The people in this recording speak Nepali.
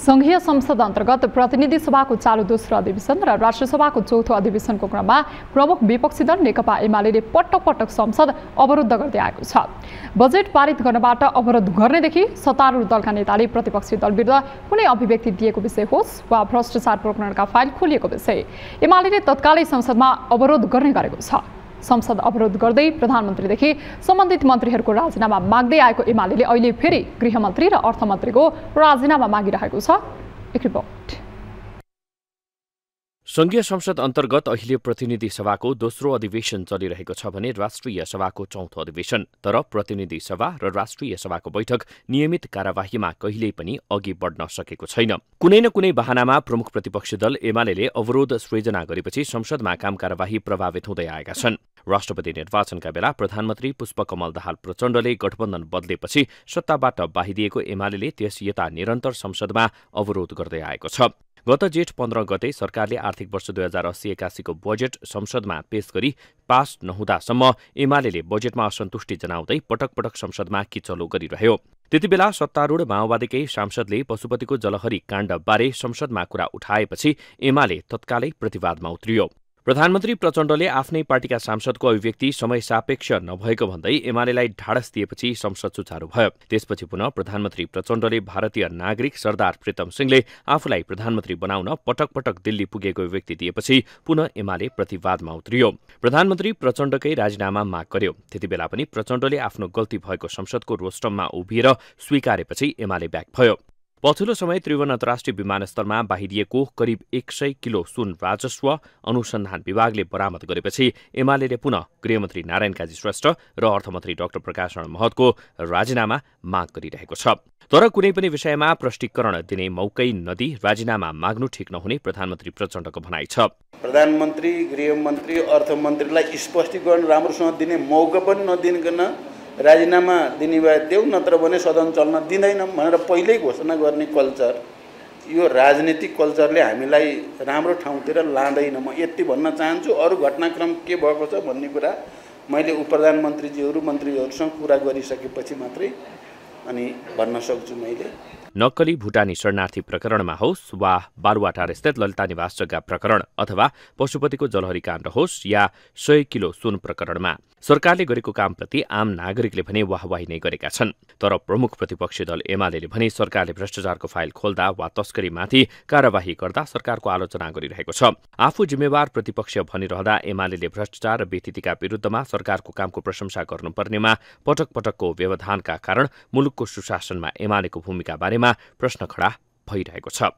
संघीय संसद अन्तर्गत प्रतिनिधि सभाको चालू दोस्रो अधिवेशन र राष्ट्रिय सभाको चौथो अधिवेशनको क्रममा प्रमुख विपक्षी दल नेकपा एमाले पटक पटक संसद अवरुद्ध गर्दै आएको छ। बजेट पारित गर्नबाट अवरोध गर्नेदेखि सत्तारूढ दलका नेताले प्रतिपक्षी दल विरुद्ध कुनै अभिव्यक्ति दिएको विषय होस् वा भ्रष्टाचार प्रकरणका फाइल खोलिएको विषय एमाले तत्कालै संसदमा अवरोध गर्ने गरेको छ। संसद अवरोध गर्दै प्रधानमन्त्रीदेखि सम्बन्धित मन्त्रीहरूको राजीनामा माग्दै आएको एमाले अहिले फेरि गृहमन्त्री र अर्थमन्त्रीको राजीनामा मागिरहेको छ। एक रिपोर्ट। संघीय संसद अन्तर्गत अहिले प्रतिनिधि सभाको दोस्रो अधिवेशन चलिरहेको छ भने राष्ट्रिय सभाको चौथो अधिवेशन। तर प्रतिनिधि सभा र राष्ट्रिय सभाको बैठक नियमित कार्यवाहीमा कहिल्यै पनि अघि बढ्न सकेको छैन। कुनै न कुनै बहानामा प्रमुख प्रतिपक्षी दल एमाले अवरोध सृजना गरेपछि संसदमा काम कार्यवाही प्रभावित हुँदै आएका छन्। राष्ट्रपति निर्वाचनका बेला प्रधानमन्त्री पुष्पकमल दाहाल प्रचण्डले गठबन्धन बदलेपछि सत्ताबाट बाहिरिएको एमाले त्यस यता निरन्तर संसदमा अवरोध गर्दै आएको छ। गत जेठ 15 गते सरकारले आर्थिक वर्ष 2080-81 को बजेट संसदमा पेश गरी पास नहुँदासम्म एमाले बजेटमा असन्तुष्टि जनाउँदै पटक पटक संसदमा किचलो गरिरह्यो। त्यतिबेला सत्तारूढ माओवादीकै सांसदले पशुपतिको जलहरी काण्डबारे संसदमा कुरा उठाएपछि एमाले तत्कालै प्रतिवादमा उत्रियो। प्रधानमन्त्री प्रचण्डले आफ्नै पार्टीका सांसदको अभिव्यक्ति समय सापेक्ष नभएको भन्दै एमालेलाई ढाडस दिएपछि संसद सुचारू भयो। त्यसपछि पुनः प्रधानमन्त्री प्रचण्डले भारतीय नागरिक सरदार प्रीतम सिंहले आफूलाई प्रधानमन्त्री बनाउन पटक पटक दिल्ली पुगेको अभिव्यक्ति दिएपछि पुनः एमाले प्रतिवादमा उत्रियो। प्रधानमन्त्री प्रचण्डकै राजीनामा माग गर्यो। त्यतिबेला पनि प्रचण्डले आफ्नो गल्ती भएको संसदको रोस्टममा उभिएर स्वीकारेपछि एमाले ब्याक भयो। पछिल्लो समय त्रिभुवन अन्तर्राष्ट्रिय विमानस्थलमा बाहिरिएको करिब 100 किलो सुन राजस्व अनुसन्धान विभागले बरामद गरेपछि एमाले पुनः गृहमन्त्री नारायण काजी श्रेष्ठ र अर्थमन्त्री डाक्टर प्रकाश महतको राजीनामा माग गरिरहेको छ। तर कुनै पनि विषयमा प्रष्टीकरण दिने मौकै नदी राजीनामा माग्नु ठिक नहुने प्रधानमन्त्री प्रचण्डको भनाइ छ। प्रधानमन्त्री, गृहमन्त्री, अर्थमन्त्रीलाई स्पष्टीकरण राम्रोसँग दिने मौका पनि नदिनकन राजीनामा दिने भए देऊ, नत्र भने सदन चल्न दिँदैनौँ भनेर पहिल्यै घोषणा गर्ने कल्चर, यो राजनीतिक कल्चरले हामीलाई राम्रो ठाउँतिर लाँदैन। म यति भन्न चाहन्छु। अरू घटनाक्रम के भएको छ भन्ने कुरा मैले उपप्रधानमन्त्रीजीहरू मन्त्रीहरूसँग कुरा गरिसकेपछि मात्रै अनि भन्न सक्छु। मैले नक्कली भुटानी शरणार्थी प्रकरणमा होस् वा बालुवाटार स्थित ललिता निवास जग्गा प्रकरण अथवा पशुपतिको जलहरी काण्ड होस् या 100 किलो सुन प्रकरणमा सरकारले गरेको कामप्रति आम नागरिकले भने वाहवाही नै गरेका छन्। तर प्रमुख प्रतिपक्षी दल एमाले भने सरकारले भ्रष्टाचारको फाइल खोल्दा वा तस्करीमाथि कार्यवाही गर्दा सरकारको आलोचना गरिरहेको छ। आफू जिम्मेवार प्रतिपक्ष भनिरहँदा एमाले भ्रष्टाचार र बेथितिका विरुद्धमा सरकारको कामको प्रशंसा गर्नुपर्नेमा पटक पटकको व्यवधानका कारण मुलुकको सुशासनमा एमालेको भूमिका बारेमा प्रश्न खडा भइरहेको छ।